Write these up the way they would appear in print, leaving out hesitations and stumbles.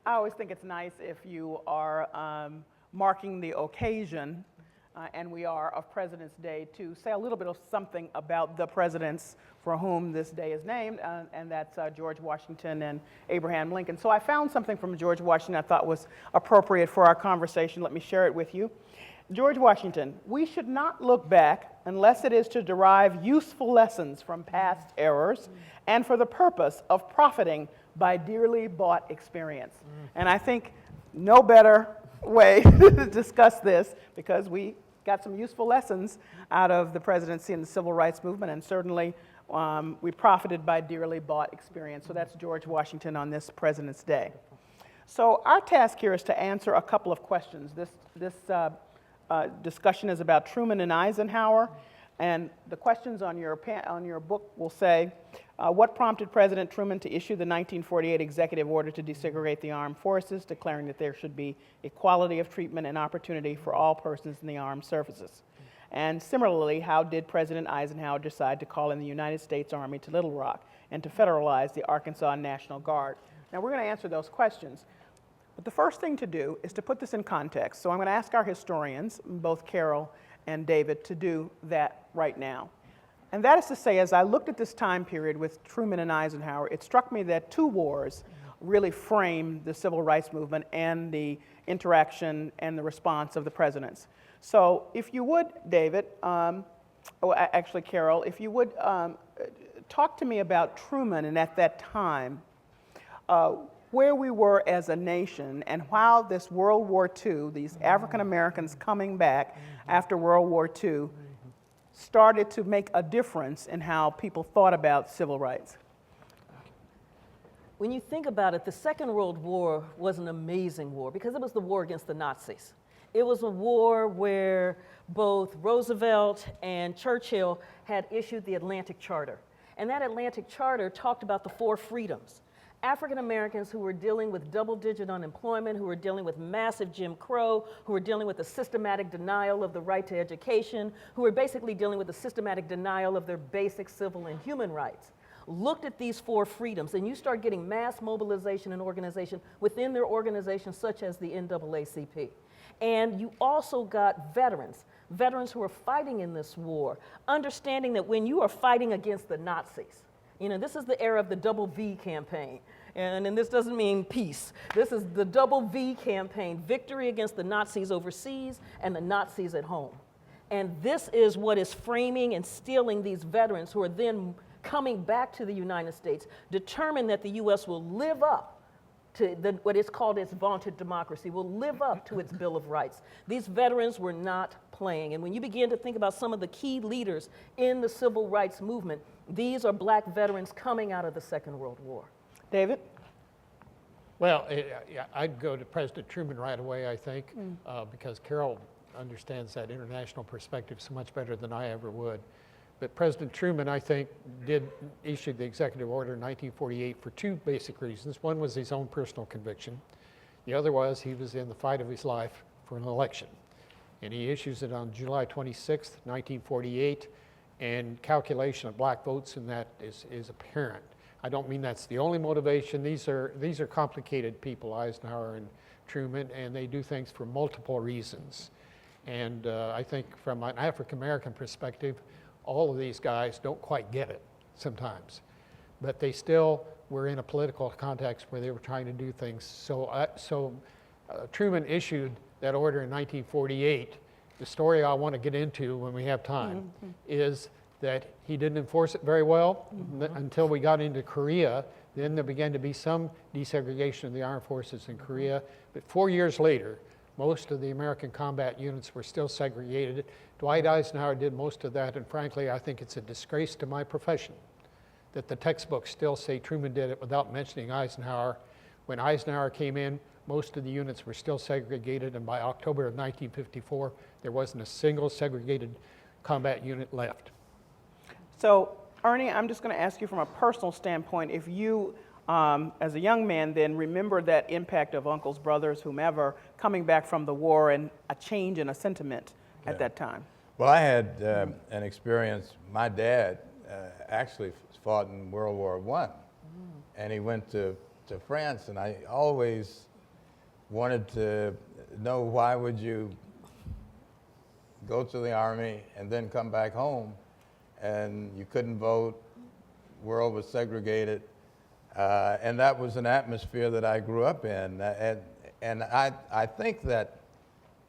I always think it's nice if you are marking the occasion, and we are, of President's Day, to say a little bit of something about the presidents for whom this day is named, and that's George Washington and Abraham Lincoln. So I found something from George Washington I thought was appropriate for our conversation. Let me share it with you. George Washington: we should not look back unless it is to derive useful lessons from past errors and for the purpose of profiting by dearly bought experience. And I think no better way to discuss this, because we got some useful lessons out of the presidency and the civil rights movement, and certainly we profited by dearly bought experience. So that's George Washington on this President's Day. So our task here is to answer a couple of questions. This discussion is about Truman and Eisenhower, and the questions on your book will say, what prompted President Truman to issue the 1948 executive order to desegregate the armed forces, declaring that there should be equality of treatment and opportunity for all persons in the armed services? And similarly, how did President Eisenhower decide to call in the United States Army to Little Rock and to federalize the Arkansas National Guard? Now, we're going to answer those questions. But the first thing to do is to put this in context. So I'm going to ask our historians, both Carol and David, to do that right now. And that is to say, as I looked at this time period with Truman and Eisenhower, it struck me that two wars really framed the civil rights movement and the interaction and the response of the presidents. So if you would, David, actually Carol, if you would talk to me about Truman and at that time, where we were as a nation and how this World War II, these African Americans coming back after World War II, started to make a difference in how people thought about civil rights. When you think about it, the Second World War was an amazing war because it was the war against the Nazis. It was a war where both Roosevelt and Churchill had issued the Atlantic Charter. And that Atlantic Charter talked about the 4 freedoms. African Americans who were dealing with double-digit unemployment, who were dealing with massive Jim Crow, who were dealing with the systematic denial of the right to education, who were basically dealing with the systematic denial of their basic civil and human rights, looked at these 4 freedoms, and you start getting mass mobilization and organization within their organizations, such as the NAACP. And you also got veterans who are fighting in this war, understanding that when you are fighting against the Nazis, you know, this is the era of the double V campaign. And this doesn't mean peace. This is the double V campaign, victory against the Nazis overseas and the Nazis at home. And this is what is framing and steeling these veterans who are then coming back to the United States, determined that the U.S. will live up to what is called its vaunted democracy, will live up to its Bill of Rights. These veterans were not playing. And when you begin to think about some of the key leaders in the civil rights movement, these are black veterans coming out of the Second World War. David? Well, I'd go to President Truman right away, I think, because Carol understands that international perspective so much better than I ever would. But President Truman, I think, did issue the executive order in 1948 for 2 basic reasons. One was his own personal conviction. The other was he was in the fight of his life for an election. And he issues it on July 26th, 1948, and calculation of black votes in that is apparent. I don't mean that's the only motivation. These are complicated people, Eisenhower and Truman, and they do things for multiple reasons. And I think from an African American perspective, all of these guys don't quite get it sometimes, but they still were in a political context where they were trying to do things. So Truman issued that order in 1948. The story I want to get into when we have time is that he didn't enforce it very well until we got into Korea. Then there began to be some desegregation of the armed forces in Korea. But 4 years later, most of the American combat units were still segregated. Dwight Eisenhower did most of that, and frankly, I think it's a disgrace to my profession that the textbooks still say Truman did it without mentioning Eisenhower. When Eisenhower came in, most of the units were still segregated, and by October of 1954, there wasn't a single segregated combat unit left. So, Ernie, I'm just going to ask you from a personal standpoint, if you, as a young man then, remember that impact of uncles, brothers, whomever, coming back from the war and a change in a sentiment at that time. Well, I had an experience. My dad actually fought in World War I, and he went to France, and I always wanted to know why would you go to the Army and then come back home, and you couldn't vote, world was segregated, and that was an atmosphere that I grew up in. And I think that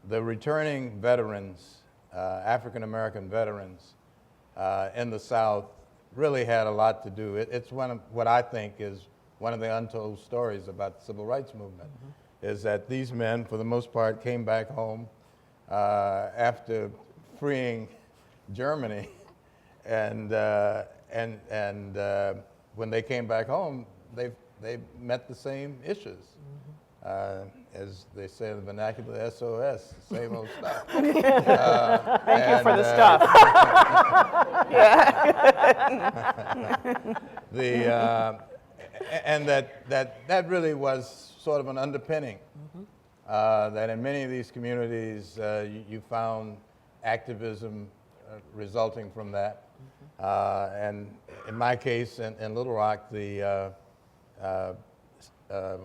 the returning veterans, African American veterans in the South, really had a lot to do. It's one of what I think is one of the untold stories about the Civil Rights Movement, is that these men, for the most part, came back home after freeing Germany, and when they came back home, they met the same issues. As they say in the vernacular, SOS, same old stuff. Thank you for the stuff. And that really was sort of an underpinning, that in many of these communities you found activism resulting from that. And in my case, in Little Rock, the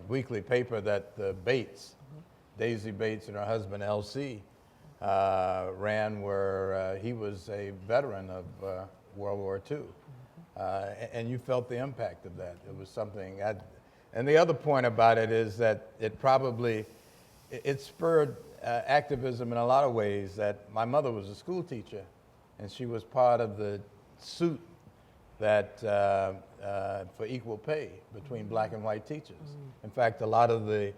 weekly paper that Bates, Daisy Bates and her husband L.C. ran, where he was a veteran of World War II. And you felt the impact of that. It was something, and the other point about it is that it spurred activism in a lot of ways. That my mother was a school teacher, and she was part of the suit that for equal pay between black and white teachers. In fact, a lot of the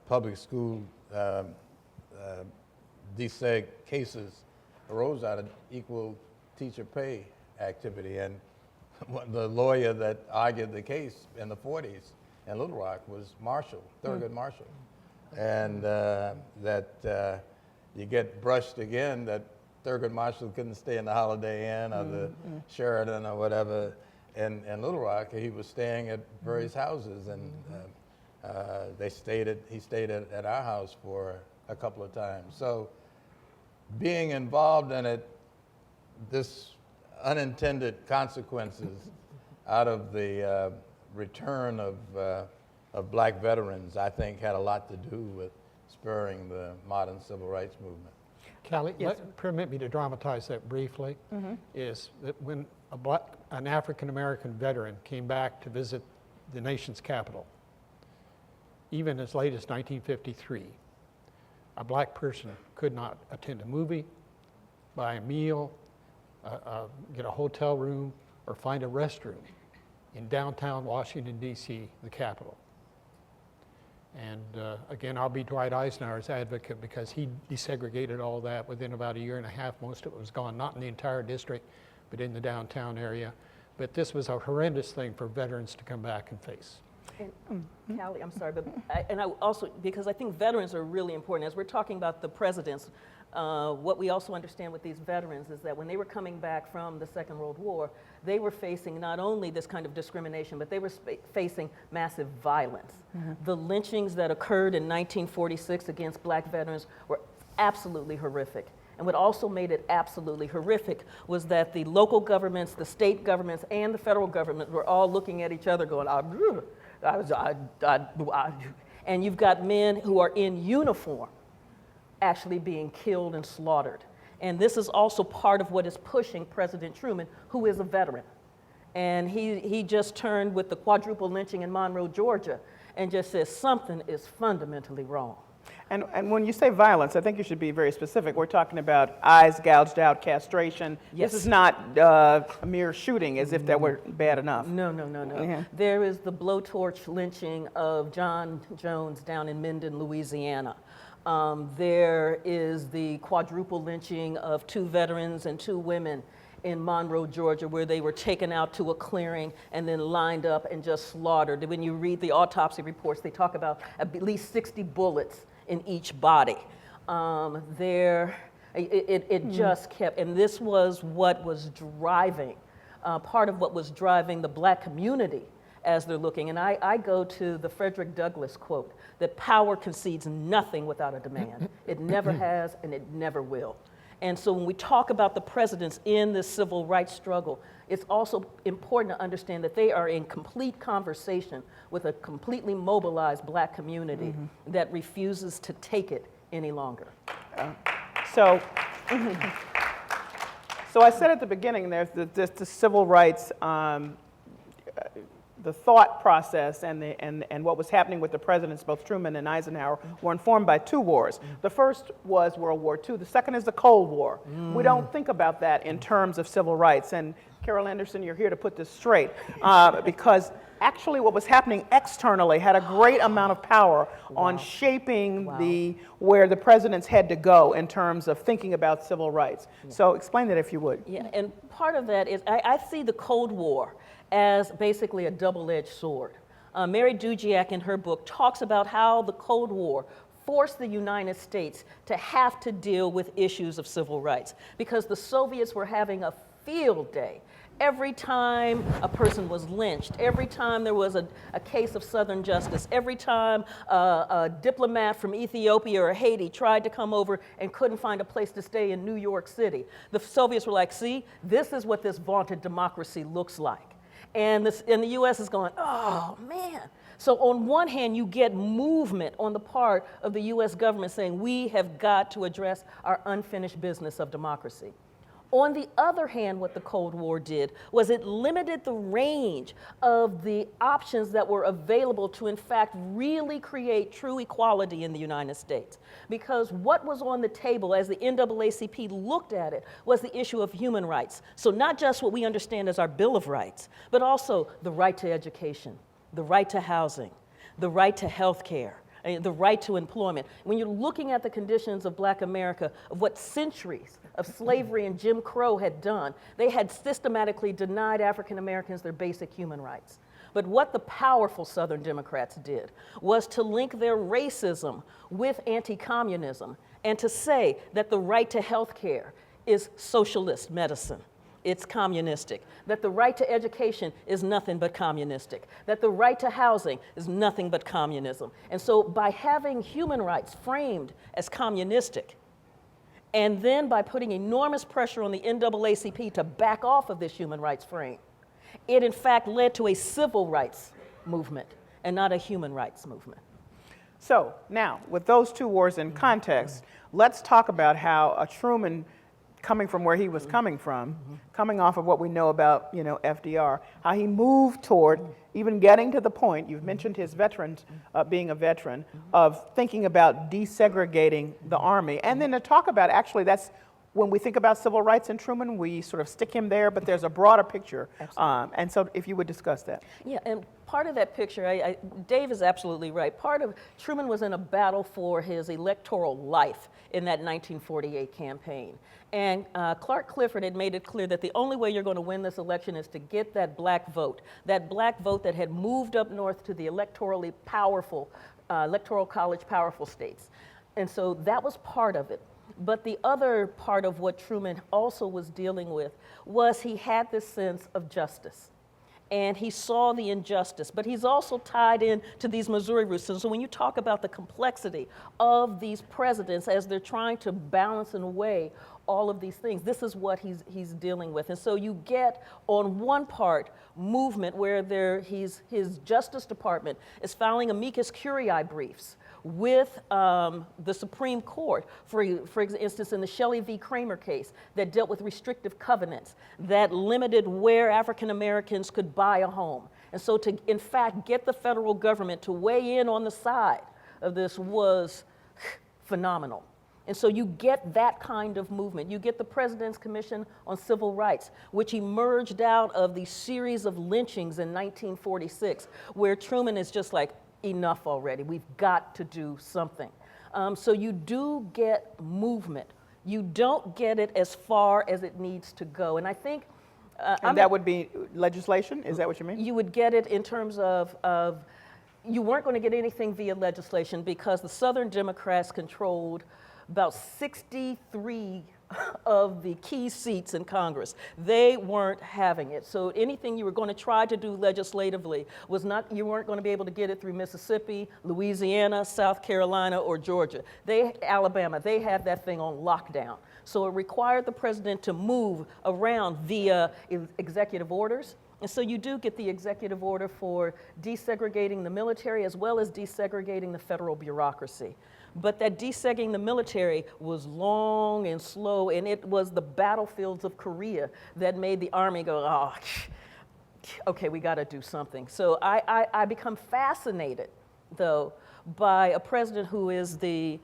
public school deseg cases arose out of equal teacher pay activity. And the lawyer that argued the case in the 40s in Little Rock was Marshall, Thurgood Marshall. And that you get brushed again that Thurgood Marshall couldn't stay in the Holiday Inn or the Sheridan or whatever in Little Rock. He was staying at various houses, and he stayed at our house for a couple of times. So being involved in it, this unintended consequences out of the return of black veterans, I think had a lot to do with spurring the modern civil rights movement. Callie, permit me to dramatize that briefly, is that when an African-American veteran came back to visit the nation's capital, even as late as 1953, a black person could not attend a movie, buy a meal, get a hotel room, or find a restroom in downtown Washington, D.C., the capital. And again, I'll be Dwight Eisenhower's advocate, because he desegregated all that within about a year and a half. Most of it was gone, not in the entire district, but in the downtown area. But this was a horrendous thing for veterans to come back and face. And, Callie, I'm sorry, but I also, because I think veterans are really important. As we're talking about the presidents, what we also understand with these veterans is that when they were coming back from the Second World War, they were facing not only this kind of discrimination, but they were facing massive violence. The lynchings that occurred in 1946 against black veterans were absolutely horrific. And what also made it absolutely horrific was that the local governments, the state governments, and the federal government were all looking at each other going, and you've got men who are in uniform actually being killed and slaughtered. And this is also part of what is pushing President Truman, who is a veteran. And he just turned with the quadruple lynching in Monroe, Georgia, and just says something is fundamentally wrong. And when you say violence, I think you should be very specific. We're talking about eyes gouged out, castration. Yes. This is not a mere shooting, as if that were bad enough. No. There is the blowtorch lynching of John Jones down in Minden, Louisiana. There is the quadruple lynching of 2 veterans and 2 women in Monroe, Georgia, where they were taken out to a clearing and then lined up and just slaughtered. When you read the autopsy reports, they talk about at least 60 bullets in each body. It just kept, and this was what was driving, part of what was driving the black community as they're looking. And I go to the Frederick Douglass quote, that power concedes nothing without a demand. It never has, and it never will. And so when we talk about the presidents in this civil rights struggle, it's also important to understand that they are in complete conversation with a completely mobilized black community that refuses to take it any longer. So, so I said at the beginning, there's the civil rights, the thought process and what was happening with the presidents, both Truman and Eisenhower, were informed by two wars. The first was World War II. The second is the Cold War. We don't think about that in terms of civil rights. And Carol Anderson, you're here to put this straight, because actually what was happening externally had a great amount of power on shaping where the presidents had to go in terms of thinking about civil rights. So explain that if you would. Yeah, and part of that is I see the Cold War as basically a double-edged sword. Mary Dugiak in her book talks about how the Cold War forced the United States to have to deal with issues of civil rights because the Soviets were having a field day. Every time a person was lynched, every time there was a case of Southern justice, every time a diplomat from Ethiopia or Haiti tried to come over and couldn't find a place to stay in New York City, the Soviets were like, see, this is what this vaunted democracy looks like. And the U.S. is going, oh, man. So on one hand, you get movement on the part of the U.S. government saying we have got to address our unfinished business of democracy. On the other hand, what the Cold War did was it limited the range of the options that were available to, in fact, really create true equality in the United States. Because what was on the table as the NAACP looked at it was the issue of human rights. So not just what we understand as our Bill of Rights, but also the right to education, the right to housing, the right to health care, the right to employment. When you're looking at the conditions of Black America, of what centuries of slavery and Jim Crow had done, they had systematically denied African Americans their basic human rights. But what the powerful Southern Democrats did was to link their racism with anti-communism and to say that the right to health care is socialist medicine. It's communistic. That the right to education is nothing but communistic. That the right to housing is nothing but communism. And so by having human rights framed as communistic, and then by putting enormous pressure on the NAACP to back off of this human rights frame, it in fact led to a civil rights movement and not a human rights movement. So now, with those two wars in context, let's talk about how a Truman, coming from where he was coming from, coming off of what we know about, FDR, how he moved toward even getting to the point, you've mentioned his veterans, being a veteran, of thinking about desegregating the Army. And then to talk about, actually, that's when we think about civil rights in Truman, we sort of stick him there, but there's a broader picture. And so if you would discuss that. Yeah, and part of that picture, Dave is absolutely right. Part of Truman was in a battle for his electoral life in that 1948 campaign. And Clark Clifford had made it clear that the only way you're going to win this election is to get that black vote that had moved up north to the electorally powerful, electoral college powerful states. And so that was part of it. But the other part of what Truman also was dealing with was he had this sense of justice. And he saw the injustice, but he's also tied in to these Missouri roots. So when you talk about the complexity of these presidents as they're trying to balance and weigh all of these things, this is what he's dealing with. And so you get, on one part, movement where his Justice Department is filing amicus curiae briefs with the Supreme Court, for instance, in the Shelley v. Kramer case that dealt with restrictive covenants that limited where African Americans could buy a home. And so to, in fact, get the federal government to weigh in on the side of this was phenomenal. And so you get that kind of movement. You get the President's Commission on Civil Rights, which emerged out of the series of lynchings in 1946, where Truman is just like, enough already. We've got to do something. So you do get movement. You don't get it as far as it needs to go. And I think... and that would be legislation? Is that what you mean? You would get it in terms of you weren't going to get anything via legislation because the Southern Democrats controlled about 63 of the key seats in Congress. They weren't having it. So anything you were going to try to do legislatively was not, you weren't going to be able to get it through Mississippi, Louisiana, South Carolina, or Georgia. Alabama, they had that thing on lockdown. So it required the president to move around via executive orders. And so you do get the executive order for desegregating the military as well as desegregating the federal bureaucracy. But that desegregating the military was long and slow, and it was the battlefields of Korea that made the Army go, oh, okay, we got to do something. So I become fascinated, though, by a president who is the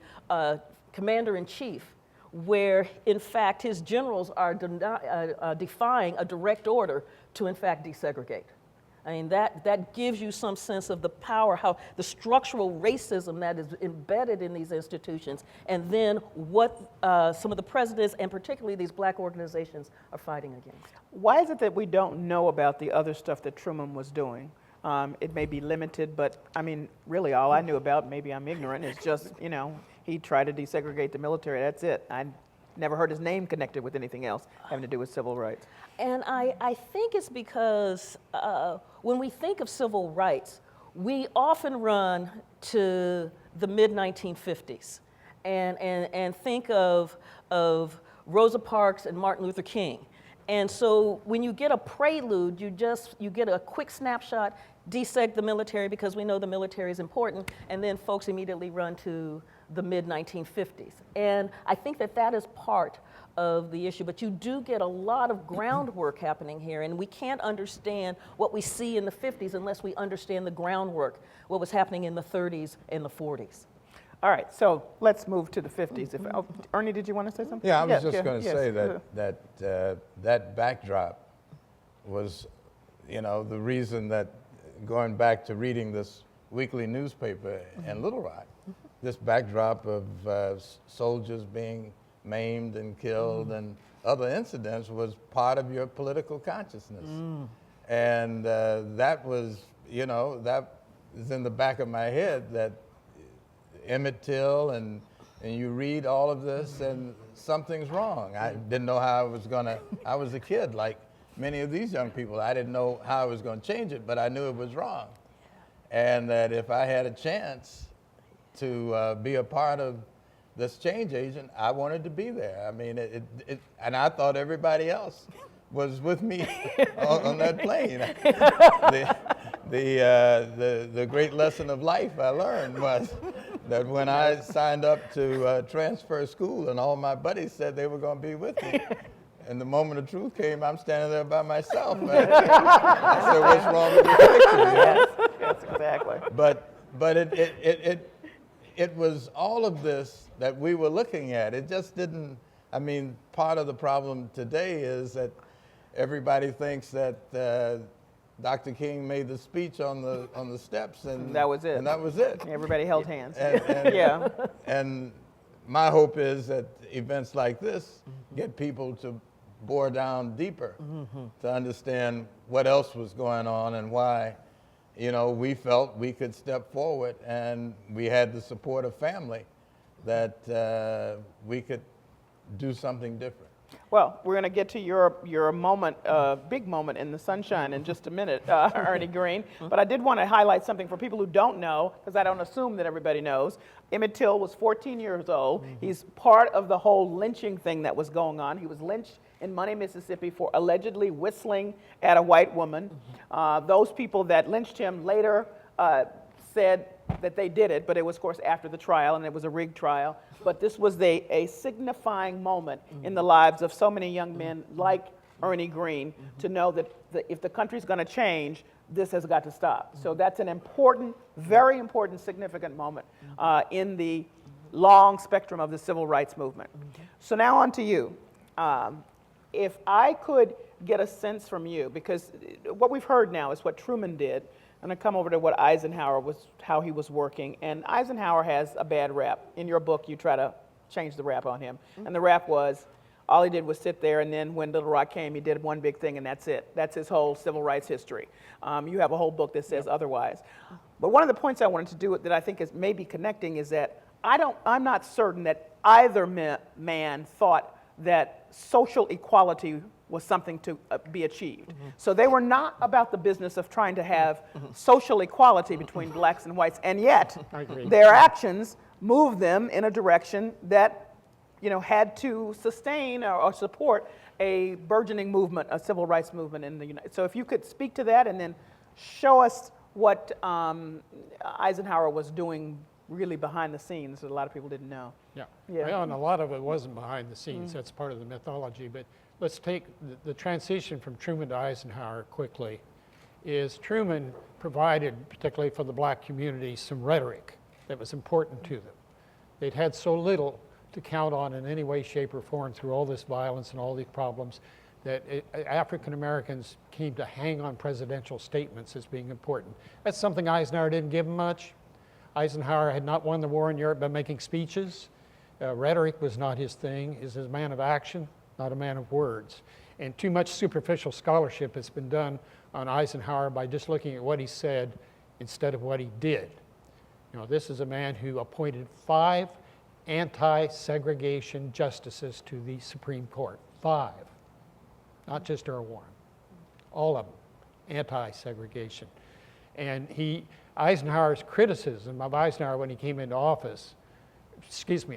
commander-in-chief, where, in fact, his generals are defying a direct order to, in fact, desegregate. I mean, that gives you some sense of the power, how the structural racism that is embedded in these institutions, and then what some of the presidents, and particularly these black organizations, are fighting against. Why is it that we don't know about the other stuff that Truman was doing? It may be limited, but I mean, really all I knew about, maybe I'm ignorant, is just, you know, he tried to desegregate the military, that's it. I never heard his name connected with anything else having to do with civil rights. And I think it's because when we think of civil rights, we often run to the mid-1950s and think of Rosa Parks and Martin Luther King. And so when you get a prelude, you get a quick snapshot, deseg the military because we know the military is important, and then folks immediately run to the mid-1950s. And I think that is part of the issue, but you do get a lot of groundwork happening here, and we can't understand what we see in the 50s unless we understand the groundwork, what was happening in the 30s and the 40s. All right, so let's move to the 50s. Ernie, did you want to say something? Yeah, I was Yes, just going to yes. say that backdrop was, you know, the reason that going back to reading this weekly newspaper in Little Rock, this backdrop of soldiers being maimed and killed and other incidents was part of your political consciousness. And that was, you know, that is in the back of my head, that Emmett Till, and you read all of this and something's wrong. I didn't know how I was a kid like many of these young people. I didn't know how I was going to change it, but I knew it was wrong. And that if I had a chance to be a part of this change agent, I wanted to be there. I mean, and I thought everybody else was with me on that plane. The great lesson of life I learned was that when I signed up to transfer school and all my buddies said they were going to be with me, and the moment of truth came, I'm standing there by myself. I said, what's wrong with this picture? You know? Yes, exactly. But it was all of this that we were looking at. It just didn't, I mean, part of the problem today is that everybody thinks that Dr. King made the speech on the steps, and that was it. And that was it. Everybody held hands. And Yeah. And my hope is that events like this get people to bore down deeper to understand what else was going on and why, you know, we felt we could step forward, and we had the support of family that we could do something different. Well, we're going to get to your moment, big moment in the sunshine in just a minute, Ernie Green. But I did want to highlight something for people who don't know, because I don't assume that everybody knows. Emmett Till was 14 years old. He's part of the whole lynching thing that was going on. He was lynched in Money, Mississippi for allegedly whistling at a white woman. Those people that lynched him later said that they did it, but it was, of course, after the trial, and it was a rigged trial. But this was a signifying moment in the lives of so many young men like Ernie Green to know that if the country's going to change, this has got to stop. So that's an important, very important, significant moment in the long spectrum of the civil rights movement. So now on to you. If I could get a sense from you, because what we've heard now is what Truman did. I'm going to come over to what Eisenhower was, how he was working. And Eisenhower has a bad rap. In your book, you try to change the rap on him. And the rap was, all he did was sit there, and then when Little Rock came, he did one big thing, and that's it. That's his whole civil rights history. You have a whole book that says otherwise. But one of the points I wanted to do that I think is maybe connecting is that I'm not certain that either man thought that social equality was something to be achieved. So they were not about the business of trying to have social equality between blacks and whites, and yet I agree. their actions moved them in a direction that, you know, had to sustain or support a burgeoning movement, a civil rights movement in the United States. So if you could speak to that and then show us what Eisenhower was doing really behind the scenes that a lot of people didn't know. Yeah. Yeah. Well, and a lot of it wasn't behind the scenes. That's part of the mythology. But let's take the transition from Truman to Eisenhower quickly. Is Truman provided, particularly for the black community, some rhetoric that was important to them. They'd had so little to count on in any way, shape, or form through all this violence and all these problems that African Americans came to hang on presidential statements as being important. That's something Eisenhower didn't give them much. Eisenhower had not won the war in Europe by making speeches. Rhetoric was not his thing. He's a man of action, not a man of words. And too much superficial scholarship has been done on Eisenhower by just looking at what he said instead of what he did. You know, this is a man who appointed 5 anti-segregation justices to the Supreme Court. 5, not just Earl Warren. All of them, anti-segregation. And Eisenhower's criticism of Eisenhower when he came into office,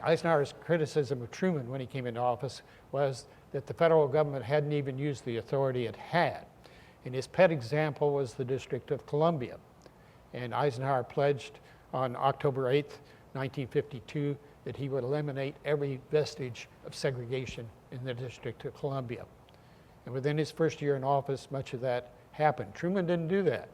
Eisenhower's criticism of Truman when he came into office was that the federal government hadn't even used the authority it had. And his pet example was the District of Columbia. And Eisenhower pledged on October 8th, 1952, that he would eliminate every vestige of segregation in the District of Columbia. And within his first year in office, much of that happened. Truman didn't do that.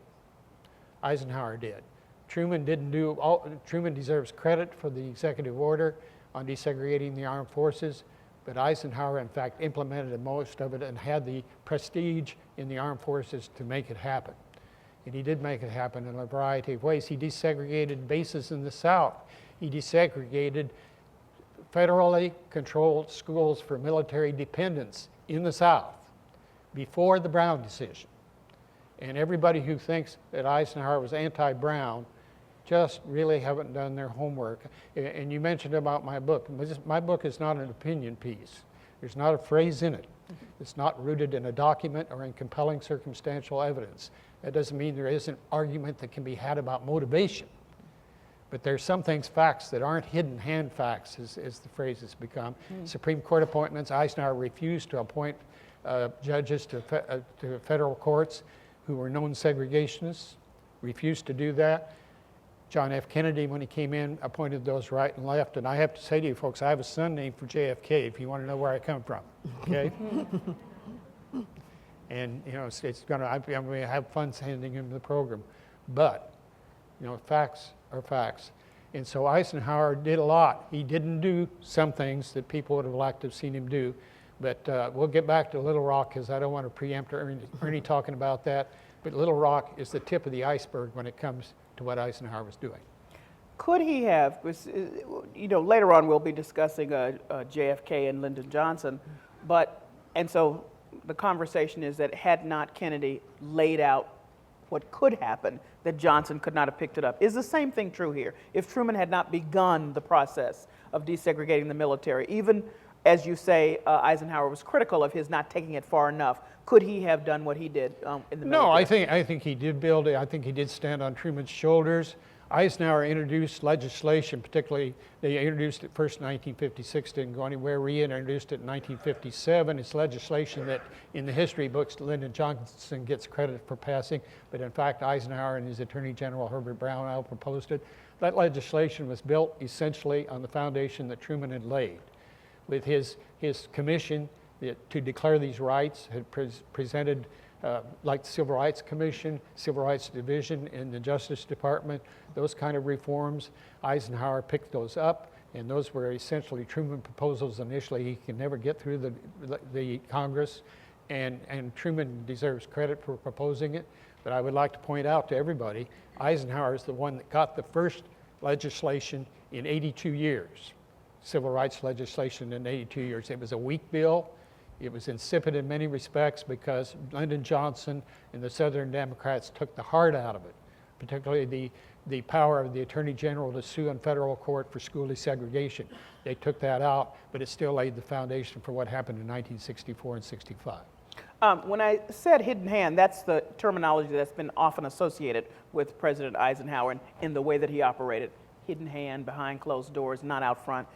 Eisenhower did. Truman deserves credit for the executive order on desegregating the armed forces, but Eisenhower, in fact, implemented most of it and had the prestige in the armed forces to make it happen. And he did make it happen in a variety of ways. He desegregated bases in the South. He desegregated federally controlled schools for military dependents in the South before the Brown decision. And everybody who thinks that Eisenhower was anti-Brown just really haven't done their homework. And you mentioned about my book. My book is not an opinion piece. There's not a phrase in it. It's not rooted in a document or in compelling circumstantial evidence. That doesn't mean there isn't argument that can be had about motivation. But there's some things, facts, that aren't hidden hand facts, as the phrase has become. Supreme Court appointments, Eisenhower refused to appoint judges to federal courts who were known segregationists, refused to do that. John F. Kennedy, when he came in, appointed those right and left. And I have to say to you folks, I have a son named for JFK, if you want to know where I come from, okay? And, you know, I'm going to have fun sending him the program. But, you know, facts are facts. And so Eisenhower did a lot. He didn't do some things that people would have liked to have seen him do. But we'll get back to Little Rock because I don't want to preempt Ernie talking about that. But Little Rock is the tip of the iceberg when it comes to what Eisenhower was doing. Could he have, you know, later on we'll be discussing JFK and Lyndon Johnson, and so the conversation is that had not Kennedy laid out what could happen, that Johnson could not have picked it up. Is the same thing true here? If Truman had not begun the process of desegregating the military, even as you say, Eisenhower was critical of his not taking it far enough, could he have done what he did in the military? No, I think he did build it. I think he did stand on Truman's shoulders. Eisenhower introduced legislation, particularly, they introduced it first in 1956, didn't go anywhere, reintroduced it in 1957. It's legislation that in the history books, Lyndon Johnson gets credit for passing, but in fact, Eisenhower and his Attorney General Herbert Brownell proposed it. That legislation was built essentially on the foundation that Truman had laid. With his commission to declare these rights, had presented like the Civil Rights Commission, Civil Rights Division in the Justice Department, those kind of reforms. Eisenhower picked those up, and those were essentially Truman proposals initially. He could never get through the Congress, and Truman deserves credit for proposing it. But I would like to point out to everybody, Eisenhower is the one that got the first legislation in 82 years, civil rights legislation in 82 years. It was a weak bill. It was insipid in many respects because Lyndon Johnson and the Southern Democrats took the heart out of it, particularly the power of the Attorney General to sue in federal court for school desegregation. They took that out, but it still laid the foundation for what happened in 1964 and 65. When I said hidden hand, that's the terminology that's been often associated with President Eisenhower in the way that he operated. Hidden hand, behind closed doors, not out front.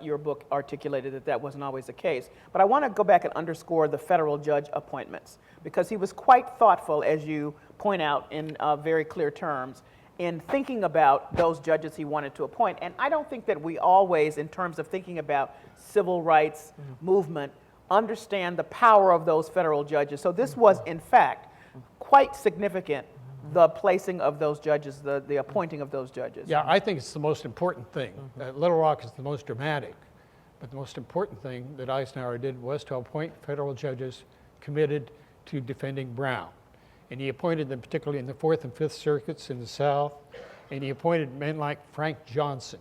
Your book articulated that that wasn't always the case. But I want to go back and underscore the federal judge appointments, because he was quite thoughtful, as you point out in very clear terms, in thinking about those judges he wanted to appoint. And I don't think that we always, in terms of thinking about civil rights movement, understand the power of those federal judges. So this was, in fact, quite significant, the placing of those judges, the appointing of those judges. Yeah, I think it's the most important thing. Little Rock is the most dramatic, but the most important thing that Eisenhower did was to appoint federal judges committed to defending Brown. And he appointed them particularly in the 4th and 5th Circuits in the South, and he appointed men like Frank Johnson,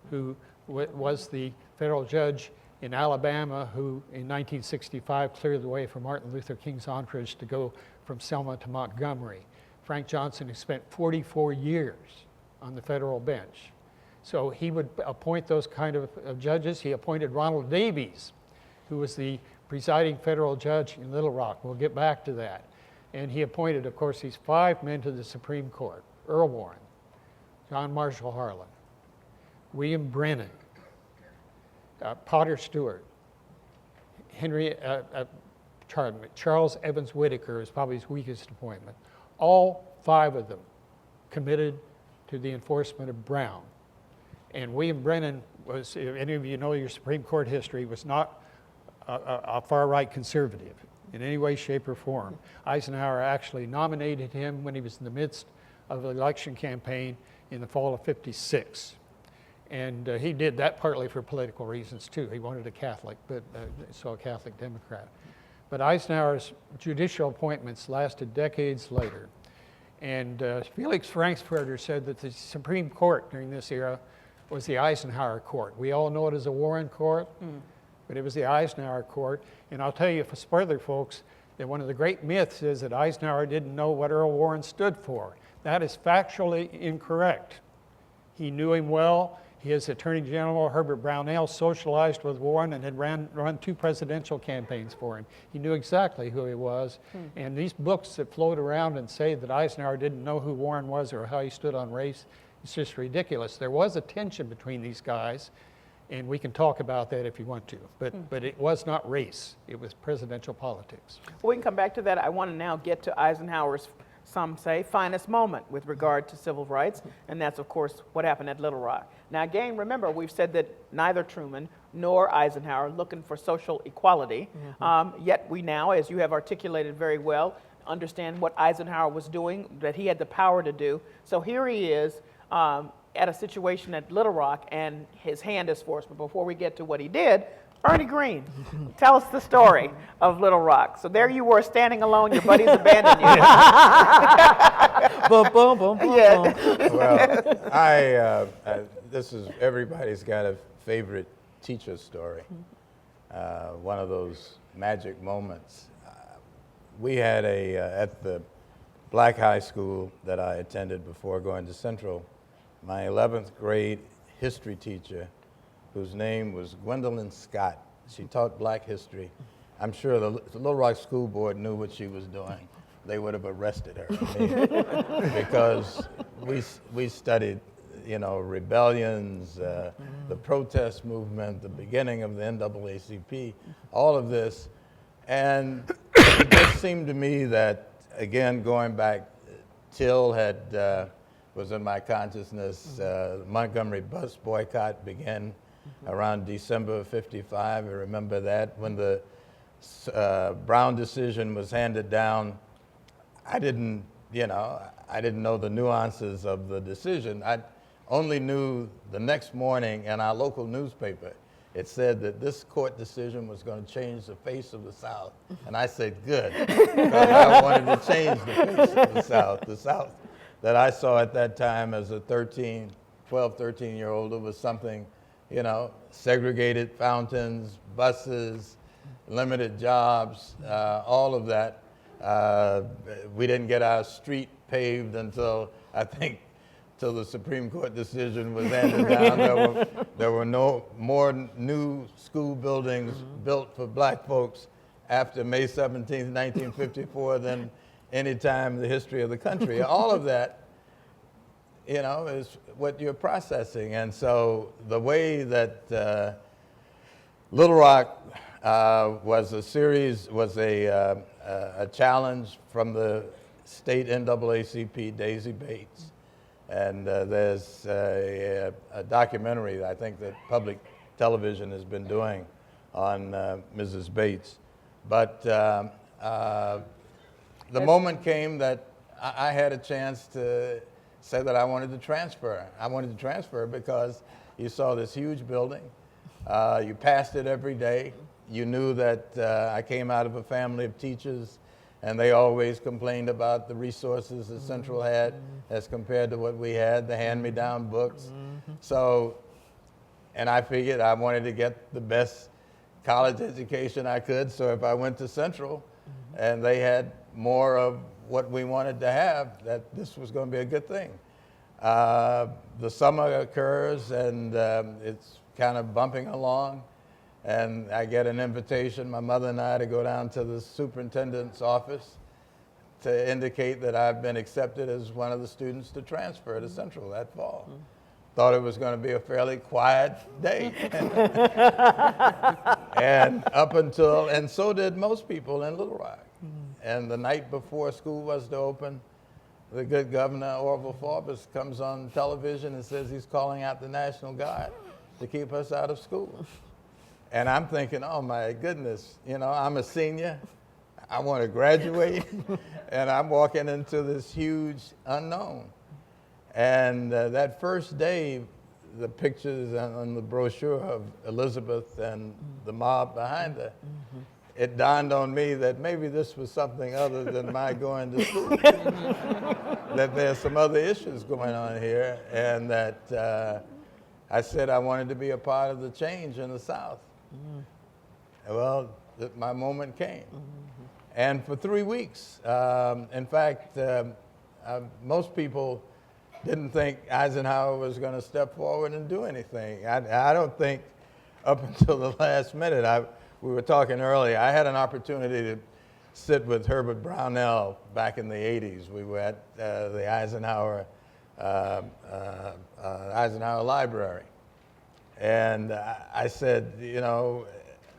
who was the federal judge in Alabama, who in 1965 cleared the way for Martin Luther King's entourage to go from Selma to Montgomery. Frank Johnson, who spent 44 years on the federal bench. So he would appoint those kind of judges. He appointed Ronald Davies, who was the presiding federal judge in Little Rock. We'll get back to that. And he appointed, of course, these 5 men to the Supreme Court: Earl Warren, John Marshall Harlan, William Brennan, Potter Stewart, Charles Evans Whitaker is probably his weakest appointment. All 5 of them committed to the enforcement of Brown. And William Brennan was, if any of you know your Supreme Court history, was not a far-right conservative in any way, shape, or form. Eisenhower actually nominated him when he was in the midst of the election campaign in the fall of '56. And he did that partly for political reasons, too. He wanted a Catholic, but so a Catholic Democrat. But Eisenhower's judicial appointments lasted decades later. And Felix Frankfurter said that the Supreme Court during this era was the Eisenhower court. We all know it as a Warren court, but it was the Eisenhower court. And I'll tell you, for spoiler folks, that one of the great myths is that Eisenhower didn't know what Earl Warren stood for. That is factually incorrect. He knew him well. His Attorney General, Herbert Brownell, socialized with Warren and had run 2 presidential campaigns for him. He knew exactly who he was. And these books that float around and say that Eisenhower didn't know who Warren was or how he stood on race, it's just ridiculous. There was a tension between these guys, and we can talk about that if you want to. But it was not race. It was presidential politics. Well, we can come back to that. I want to now get to Eisenhower's, some say, finest moment with regard to civil rights, and that's, of course, what happened at Little Rock. Now, again, remember, we've said that neither Truman nor Eisenhower looking for social equality, yet we now, as you have articulated very well, understand what Eisenhower was doing, that he had the power to do. So here he is at a situation at Little Rock, and his hand is forced. But before we get to what he did, Ernie Green, tell us the story of Little Rock. So there you were, standing alone, your buddies abandoned you. Boom, boom, boom, boom, Yeah. boom. Well, this is, everybody's got a favorite teacher story. One of those magic moments. We had at the black high school that I attended before going to Central, my 11th grade history teacher, whose name was Gwendolyn Scott. She taught black history. I'm sure the Little Rock School Board knew what she was doing. They would have arrested her. Because we studied, you know, rebellions, the protest movement, the beginning of the NAACP, all of this. And it just seemed to me that, again, going back, Till was in my consciousness. Montgomery bus boycott began around December of '55. I remember that. When the Brown decision was handed down, I didn't know the nuances of the decision. I only knew the next morning in our local newspaper, it said that this court decision was going to change the face of the South. And I said, good, because I wanted to change the face of the South that I saw at that time as a 12, 13-year-old. It was something, you know, segregated fountains, buses, limited jobs, all of that. We didn't get our street paved until, I think, till the Supreme Court decision was handed down. There were no more new school buildings built for black folks after May 17, 1954 than any time in the history of the country. All of that, you know, is what you're processing. And so the way that Little Rock was a challenge from the state NAACP, Daisy Bates. And there's a documentary I think that public television has been doing on Mrs. Bates. But the moment came that I had a chance to say that I wanted to transfer. I wanted to transfer because you saw this huge building. You passed it every day. You knew that I came out of a family of teachers, and they always complained about the resources that Central had as compared to what we had, the hand-me-down books. So, and I figured I wanted to get the best college education I could, so if I went to Central and they had more of what we wanted to have, that this was going to be a good thing. The summer occurs, and it's kind of bumping along, and I get an invitation, my mother and I, to go down to the superintendent's office to indicate that I've been accepted as one of the students to transfer to Central that fall. Thought it was going to be a fairly quiet day. And up until, and so did most people in Little Rock. And the night before school was to open, the good Governor Orville Forbes comes on television and says he's calling out the National Guard to keep us out of school. And I'm thinking, oh my goodness, you know, I'm a senior, I want to graduate, and I'm walking into this huge unknown. And that first day, the pictures on the brochure of Elizabeth and the mob behind her, it dawned on me that maybe this was something other than my going to school, that there's some other issues going on here, and that I said I wanted to be a part of the change in the South. Well, my moment came. And for 3 weeks, in fact, most people didn't think Eisenhower was going to step forward and do anything. I don't think up until the last minute. We were talking earlier, I had an opportunity to sit with Herbert Brownell back in the 80s. We were at the Eisenhower Library. And I said, you know,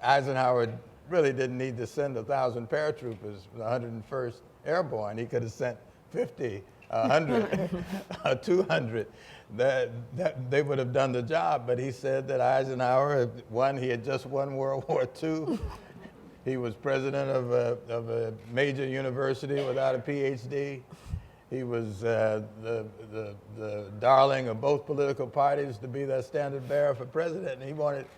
Eisenhower really didn't need to send 1,000 paratroopers for the 101st Airborne. He could have sent 50, 100, 200. They would have done the job. But he said that Eisenhower, he had just won World War II. He was president of a major university without a PhD. He was the darling of both political parties to be their standard bearer for president. And he wanted to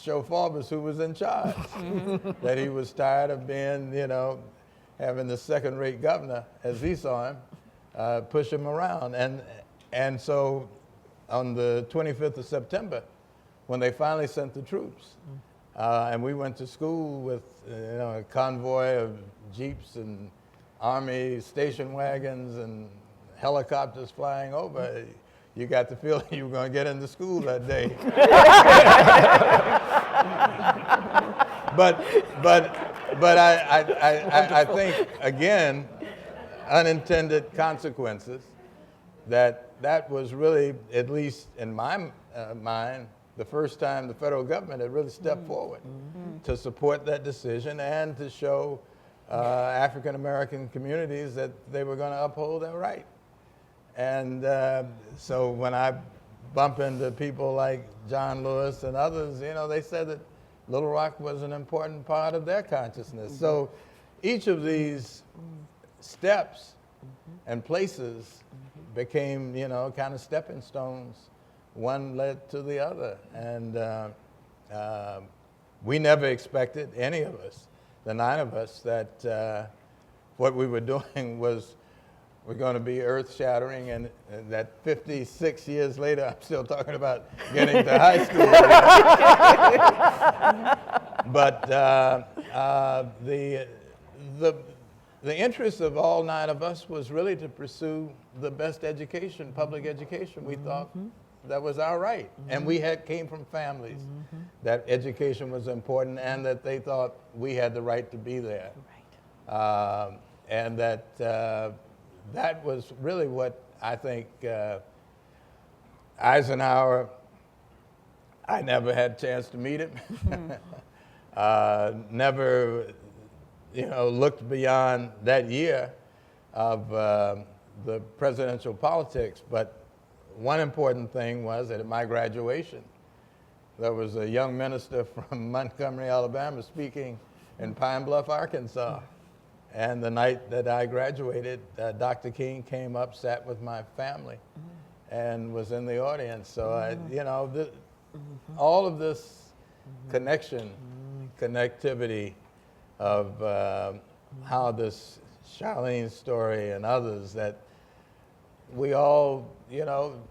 show Forbes who was in charge, that he was tired of being, you know, having the second-rate governor, as he saw him, push him around. And so on the 25th of September, when they finally sent the troops, and we went to school with a convoy of jeeps and Army station wagons and helicopters flying over, you got the feeling you were going to get into school that day. But I think, again, unintended consequences, that was really, at least in my mind, the first time the federal government had really stepped forward to support that decision and to show African American communities that they were going to uphold their right. And so when I bump into people like John Lewis and others, you know, they said that Little Rock was an important part of their consciousness. So each of these steps and places became, you know, kind of stepping stones. One led to the other. And we never expected, any of us, the 9 of us, that what we were doing was going to be earth-shattering, and that 56 years later, I'm still talking about getting to high school. But the interest of all 9 of us was really to pursue the best education, public education. We thought that was our right. And we came from families that education was important and that they thought we had the right to be there. And that that was really what I think Eisenhower, I never had a chance to meet him. Never, looked beyond that year of the presidential politics. But one important thing was that at my graduation, there was a young minister from Montgomery, Alabama, speaking in Pine Bluff, Arkansas. And the night that I graduated, Dr. King came up, sat with my family, and was in the audience. So, all of this connection, connectivity of how this Charlene's story and others, that we all,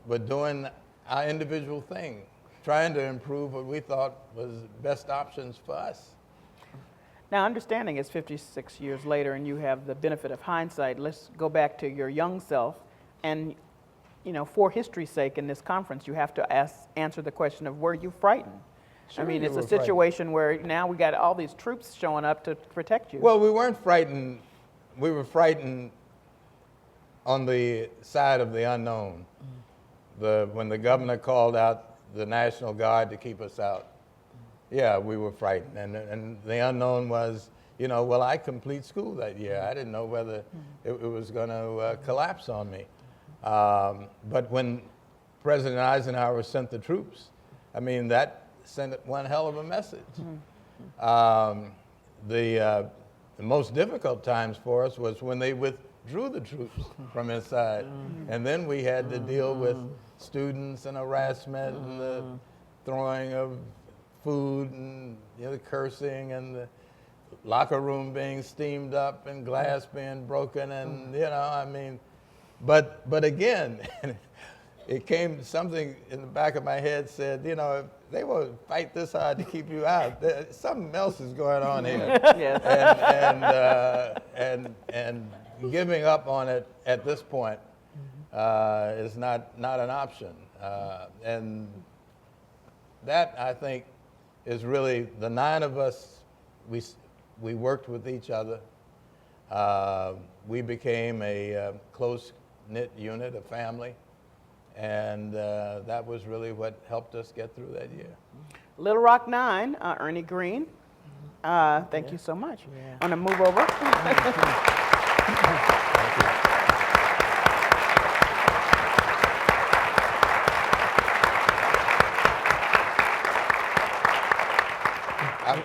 were doing our individual thing, trying to improve what we thought was best options for us. Now, understanding it's 56 years later and you have the benefit of hindsight, let's go back to your young self. And, for history's sake in this conference, you have to answer the question of, were you frightened? Sure, I mean, you it's a were frightened. Situation where now we got all these troops showing up to protect you. Well, we weren't frightened. We were frightened on the side of the unknown. When the governor called out the National Guard to keep us out, yeah, we were frightened. And the unknown was, will I complete school that year? I didn't know whether it was going to collapse on me. But when President Eisenhower sent the troops, I mean, that sent one hell of a message. The most difficult times for us was when they withdrew the troops from inside. And then we had to deal with students and harassment and the throwing of food and the cursing and the locker room being steamed up and glass being broken and but again it came something in the back of my head said if they won't fight this hard to keep you out, something else is going on here. Yes. And giving up on it at this point is not an option. And that, I think, is really the 9 of us. We worked with each other. We became a close-knit unit, a family, and that was really what helped us get through that year. Little Rock 9, Ernie Green. Thank you so much. I'm going to move over.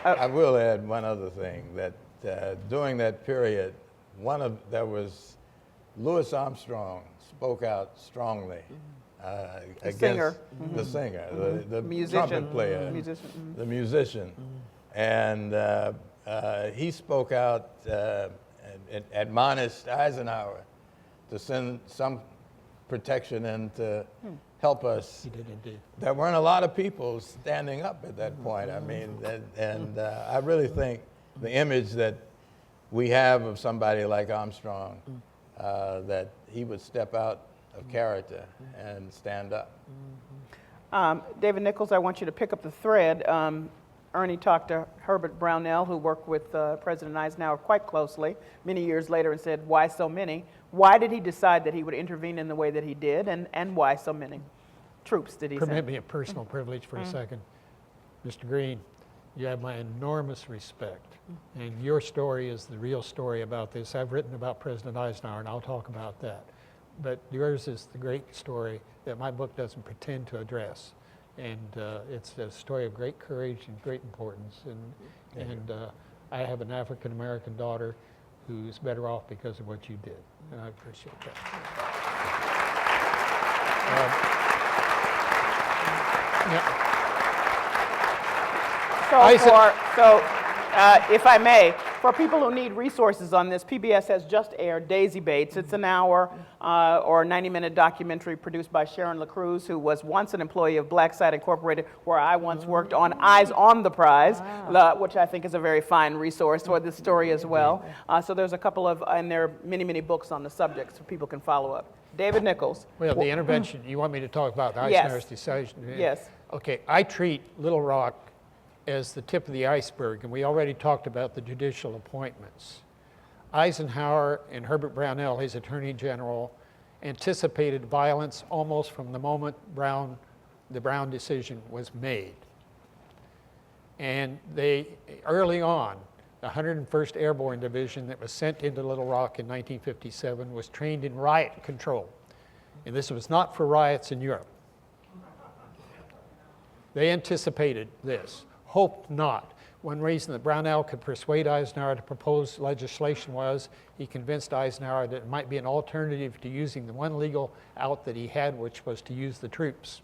I will add one other thing, that during that period, there was Louis Armstrong spoke out strongly against singer. the singer, the Musician. trumpet player, Musician. the musician. And he spoke out and admonished Eisenhower to send some protection in to help us. He did indeed. There weren't a lot of people standing up at that point. I mean, I really think the image that we have of somebody like Armstrong, that he would step out of character and stand up. David Nichols, I want you to pick up the thread. Ernie talked to Herbert Brownell, who worked with President Eisenhower quite closely many years later, and said, why so many? Why did he decide that he would intervene in the way that he did, and why so many troops did he send? Permit me a personal privilege for a second. Mr. Green, you have my enormous respect, and your story is the real story about this. I've written about President Eisenhower, and I'll talk about that. But yours is the great story that my book doesn't pretend to address. And it's a story of great courage and great importance. And I have an African-American daughter who's better off because of what you did. And I appreciate that. If I may, for people who need resources on this, PBS has just aired Daisy Bates. It's an hour or 90-minute documentary produced by Sharon LaCruz, who was once an employee of Blackside Incorporated, where I once worked on Eyes on the Prize, which I think is a very fine resource for this story as well. So there's a couple of, and there are many, many books on the subject, so people can follow up. David Nichols. Well, the intervention, you want me to talk about Yes. Eisenhower's decision? Yes. Okay, I treat Little Rock as the tip of the iceberg, and we already talked about the judicial appointments. Eisenhower and Herbert Brownell, his Attorney General, anticipated violence almost from the moment the Brown decision was made. And they, early on, the 101st Airborne Division that was sent into Little Rock in 1957 was trained in riot control. And this was not for riots in Europe. They anticipated this, hoped not. One reason that Brownell could persuade Eisenhower to propose legislation was he convinced Eisenhower that it might be an alternative to using the one legal out that he had, which was to use the troops,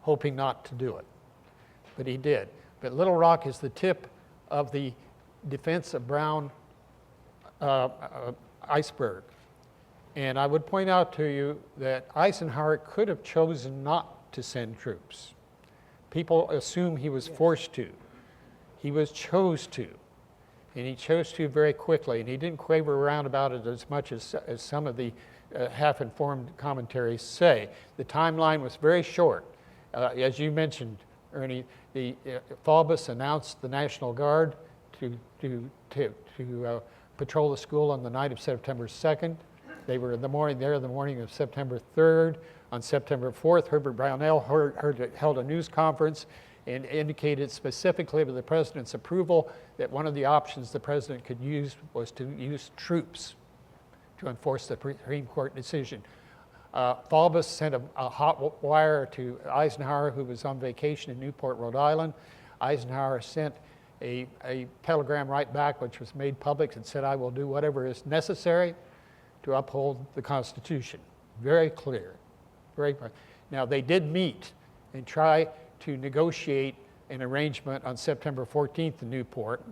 hoping not to do it. But he did. But Little Rock is the tip of the defense of Brown iceberg. And I would point out to you that Eisenhower could have chosen not to send troops. People assume he was forced to. He chose to. And he chose to very quickly. And he didn't quaver around about it as much as some of the half-informed commentaries say. The timeline was very short. As you mentioned, Ernie, the Faubus announced the National Guard to patrol the school on the night of September 2nd. They were the morning of September 3rd. On September 4th, Herbert Brownell held a news conference and indicated specifically with the president's approval that one of the options the president could use was to use troops to enforce the Supreme Court decision. Faubus sent a hot wire to Eisenhower, who was on vacation in Newport, Rhode Island. Eisenhower sent a telegram right back, which was made public, and said, "I will do whatever is necessary to uphold the Constitution." Very clear. Very clear. Now, they did meet and try to negotiate an arrangement on September 14th in Newport,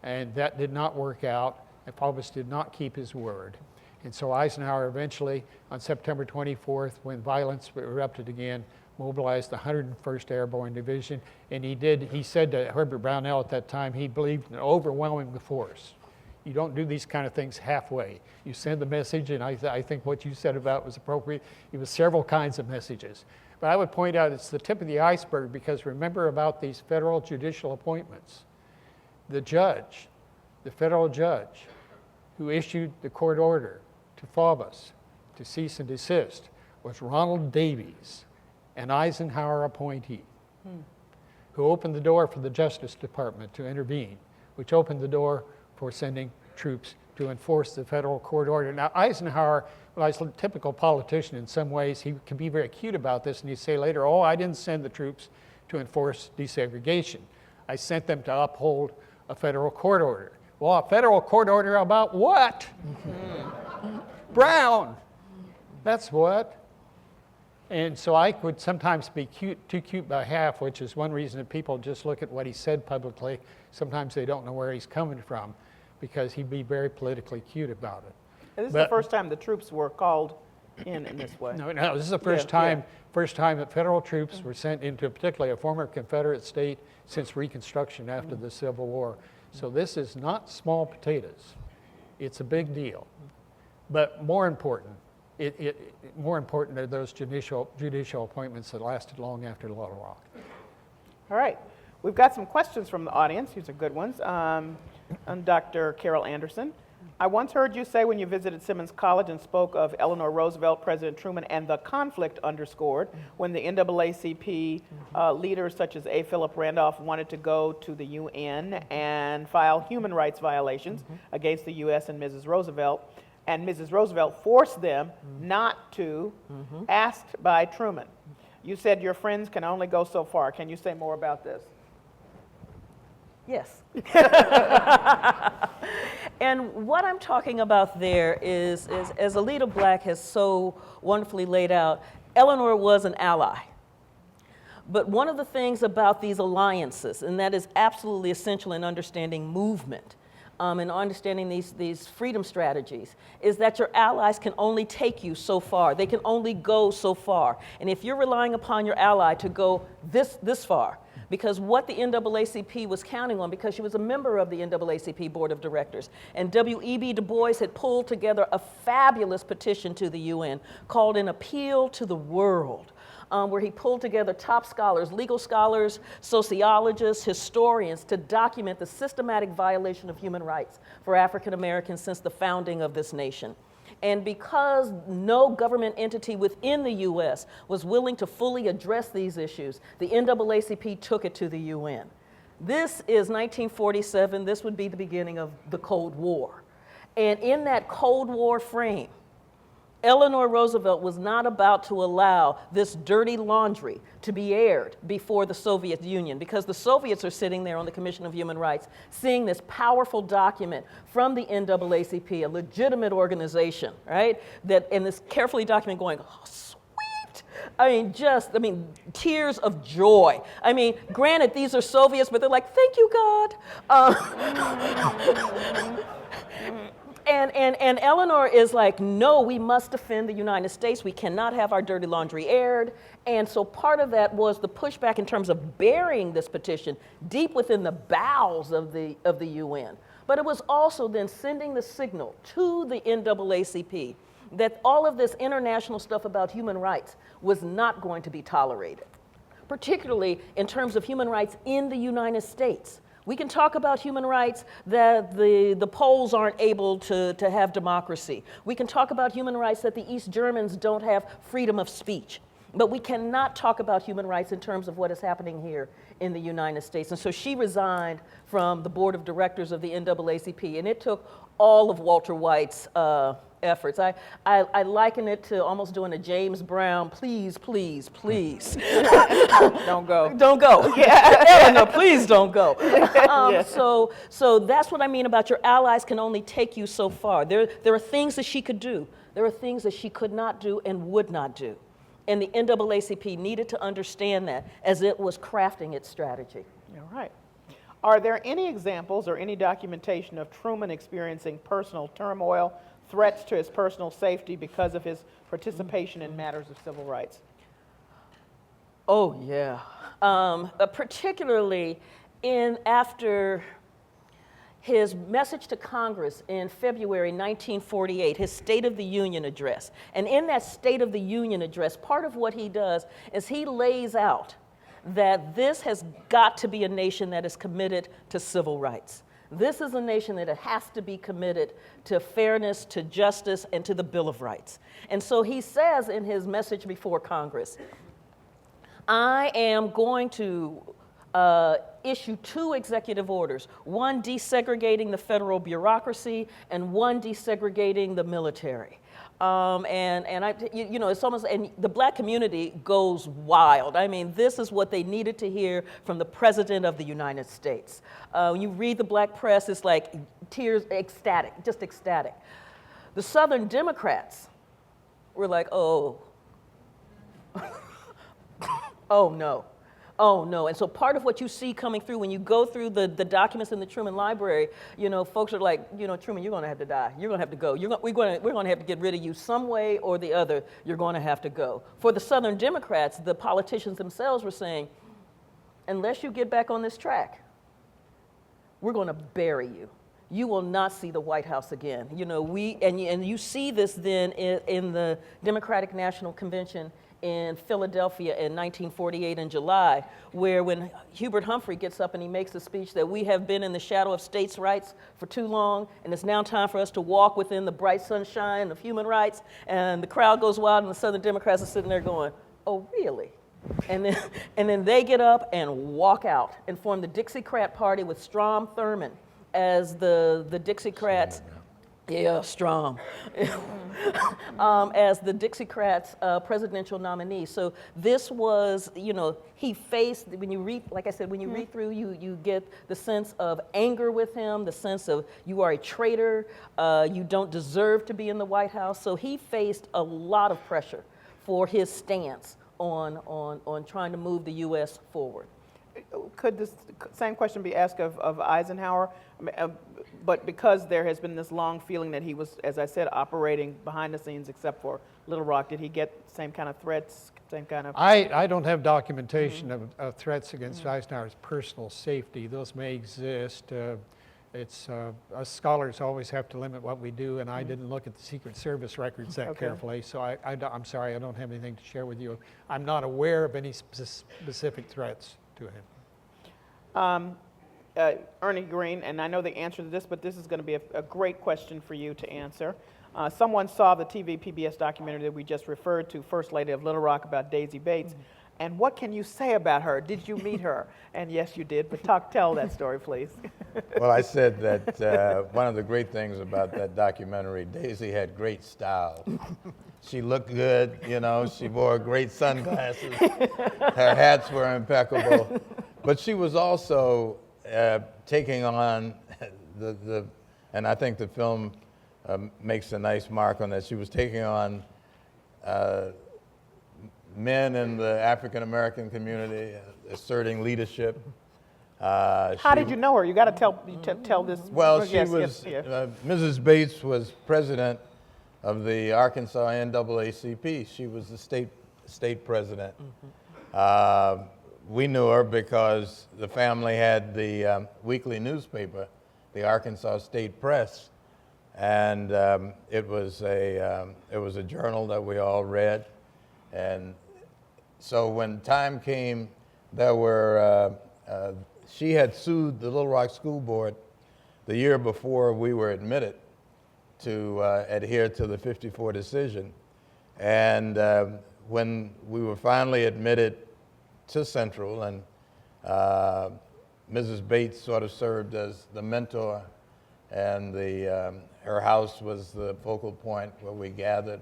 and that did not work out, and Faubus did not keep his word. And so Eisenhower eventually, on September 24th, when violence erupted again, mobilized the 101st Airborne Division, and he said to Herbert Brownell at that time, he believed in overwhelming the force. You don't do these kind of things halfway. You send the message, and I think what you said about was appropriate. It was several kinds of messages. But I would point out it's the tip of the iceberg, because remember about these federal judicial appointments. The judge, the federal judge, who issued the court order to Faubus to cease and desist was Ronald Davies, an Eisenhower appointee, who opened the door for the Justice Department to intervene, which opened the door for sending troops to enforce the federal court order. Now, Eisenhower, well, he's a typical politician in some ways. He can be very cute about this, and he'd say later, "Oh, I didn't send the troops to enforce desegregation. I sent them to uphold a federal court order." Well, a federal court order about what? Brown. That's what. And so I would sometimes be too cute by half, which is one reason that people just look at what he said publicly. Sometimes they don't know where he's coming from, because he'd be very politically cute about it. And this is the first time the troops were called in this way. No, this is the first time that federal troops were sent into particularly a former Confederate state since Reconstruction after the Civil War. So this is not small potatoes. It's a big deal. But more important, more important are those judicial appointments that lasted long after Little Rock. All right. We've got some questions from the audience. These are good ones. And Dr. Carol Anderson. I once heard you say when you visited Simmons College and spoke of Eleanor Roosevelt, President Truman, and the conflict underscored when the NAACP leaders such as A. Philip Randolph wanted to go to the UN and file human rights violations against the U.S. and Mrs. Roosevelt. And Mrs. Roosevelt forced them not to, asked by Truman. You said your friends can only go so far. Can you say more about this? Yes. And what I'm talking about there is as Alita Black has so wonderfully laid out, Eleanor was an ally. But one of the things about these alliances, and that is absolutely essential in understanding movement, and understanding these freedom strategies, is that your allies can only take you so far. They can only go so far. And if you're relying upon your ally to go this far, because what the NAACP was counting on, because she was a member of the NAACP Board of Directors, and W.E.B. Du Bois had pulled together a fabulous petition to the UN called An Appeal to the World, where he pulled together top scholars, legal scholars, sociologists, historians, to document the systematic violation of human rights for African Americans since the founding of this nation. And because no government entity within the U.S. was willing to fully address these issues, the NAACP took it to the UN. This is 1947. This would be the beginning of the Cold War. And in that Cold War frame, Eleanor Roosevelt was not about to allow this dirty laundry to be aired before the Soviet Union, because the Soviets are sitting there on the Commission of Human Rights, seeing this powerful document from the NAACP, a legitimate organization, right? And this carefully documented, going, oh, sweet. I mean, tears of joy. I mean, granted, these are Soviets, but they're like, thank you, God. And Eleanor is like, no, we must defend the United States. We cannot have our dirty laundry aired. And so part of that was the pushback in terms of burying this petition deep within the bowels of the UN. But it was also then sending the signal to the NAACP that all of this international stuff about human rights was not going to be tolerated, particularly in terms of human rights in the United States. We can talk about human rights that the Poles aren't able to have democracy. We can talk about human rights that the East Germans don't have freedom of speech. But we cannot talk about human rights in terms of what is happening here in the United States. And so she resigned from the board of directors of the NAACP, and it took all of Walter White's efforts. I liken it to almost doing a James Brown, please, please, please. Don't go. Don't go. Yeah. Eleanor, please don't go. So that's what I mean about your allies can only take you so far. There are things that she could do. There are things that she could not do and would not do. And the NAACP needed to understand that as it was crafting its strategy. All right. Are there any examples or any documentation of Truman experiencing personal turmoil, threats to his personal safety because of his participation in matters of civil rights? Oh, yeah. Particularly after his message to Congress in February 1948, his State of the Union address. And in that State of the Union address, part of what he does is he lays out that this has got to be a nation that is committed to civil rights. This is a nation that has to be committed to fairness, to justice, and to the Bill of Rights. And so he says in his message before Congress, I am going to issue 2 executive orders, one desegregating the federal bureaucracy and one desegregating the military. It's almost, and the black community goes wild. I mean, this is what they needed to hear from the President of the United States. When you read the black press, it's like tears, ecstatic, just ecstatic. The Southern Democrats were like, oh, oh no. Oh, no. And so part of what you see coming through when you go through the documents in the Truman Library, folks are like, Truman, you're going to have to die. You're going to have to go. We're going to have to get rid of you some way or the other. You're going to have to go. For the Southern Democrats, the politicians themselves were saying, unless you get back on this track, we're going to bury you. You will not see the White House again. You see this then in the Democratic National Convention in Philadelphia in 1948 in July, where when Hubert Humphrey gets up and he makes a speech that we have been in the shadow of states' rights for too long, and it's now time for us to walk within the bright sunshine of human rights, and the crowd goes wild, and the Southern Democrats are sitting there going, oh, really? And then they get up and walk out and form the Dixiecrat Party with Strom Thurmond as the Dixiecrats. Yeah, Strom. As the Dixiecrats' presidential nominee. So this was, he faced, when you read, like I said, when you read through, you get the sense of anger with him, the sense of you are a traitor, you don't deserve to be in the White House. So he faced a lot of pressure for his stance on trying to move the U.S. forward. Could this same question be asked of Eisenhower? But because there has been this long feeling that he was, as I said, operating behind the scenes except for Little Rock, did he get the same kind of threats Same kind of. I don't have documentation of threats against Eisenhower's personal safety. Those may exist. Us scholars always have to limit what we do, and I didn't look at the Secret Service records that carefully, so I'm sorry, I don't have anything to share with you. I'm not aware of any specific threats to him. Ernie Green, and I know the answer to this, but this is going to be a great question for you to answer. Someone saw the TV PBS documentary that we just referred to, First Lady of Little Rock, about Daisy Bates. And what can you say about her? Did you meet her? And yes, you did, but tell that story, please. Well, I said that one of the great things about that documentary, Daisy had great style. She looked good, you know, she wore great sunglasses, her hats were impeccable, but she was also taking on and I think the film makes a nice mark on that, she was taking on men in the African American community, asserting leadership. How did you know her? You got to tell this. Well, yes, she was, yes. Mrs. Bates was president of the Arkansas NAACP. She was the state president. We knew her because the family had the weekly newspaper, the Arkansas State Press, and it was a journal that we all read. And so when time came, she had sued the Little Rock School Board the year before we were admitted to adhere to the 54 decision. And when we were finally admitted to Central, and Mrs. Bates sort of served as the mentor, and her house was the focal point where we gathered.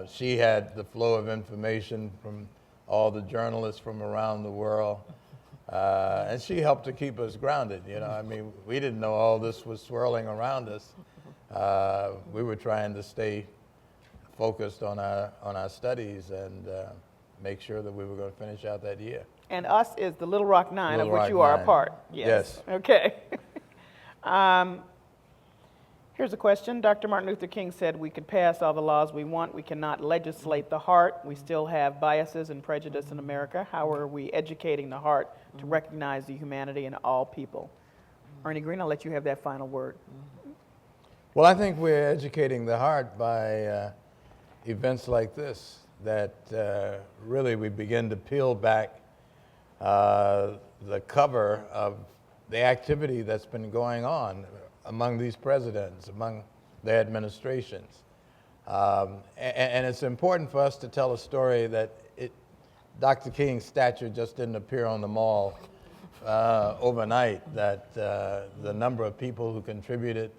She had the flow of information from all the journalists from around the world, and she helped to keep us grounded. You know, I mean, we didn't know all this was swirling around us. We were trying to stay focused on our studies and make sure that we were going to finish out that year. And us is the Little Rock Nine, Little of which Rock you are Nine. a part. Yes. Okay. Here's a question. Dr. Martin Luther King said we could pass all the laws we want. We cannot legislate the heart. We still have biases and prejudice in America. How are we educating the heart to recognize the humanity in all people? Ernie Green, I'll let you have that final word. Well, I think we're educating the heart by events like this, that really we begin to peel back the cover of the activity that's been going on among these presidents, among their administrations. And it's important for us to tell a story that Dr. King's statue just didn't appear on the mall overnight, that the number of people who contributed,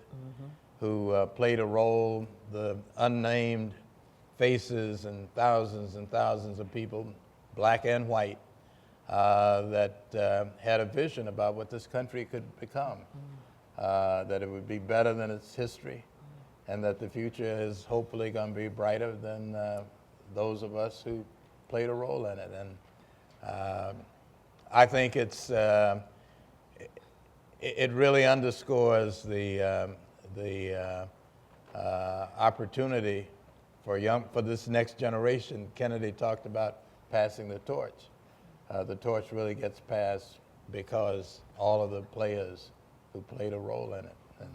who played a role, the unnamed faces and thousands of people, black and white, that had a vision about what this country could become, that it would be better than its history, and that the future is hopefully going to be brighter than those of us who played a role in it. And I think it really underscores the opportunity for this next generation. Kennedy talked about passing the torch. The torch really gets passed because all of the players who played a role in it. And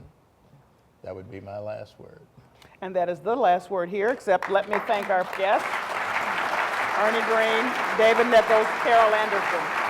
that would be my last word. And that is the last word here, except let me thank our guests, Ernie Green, David Nichols, Carol Anderson.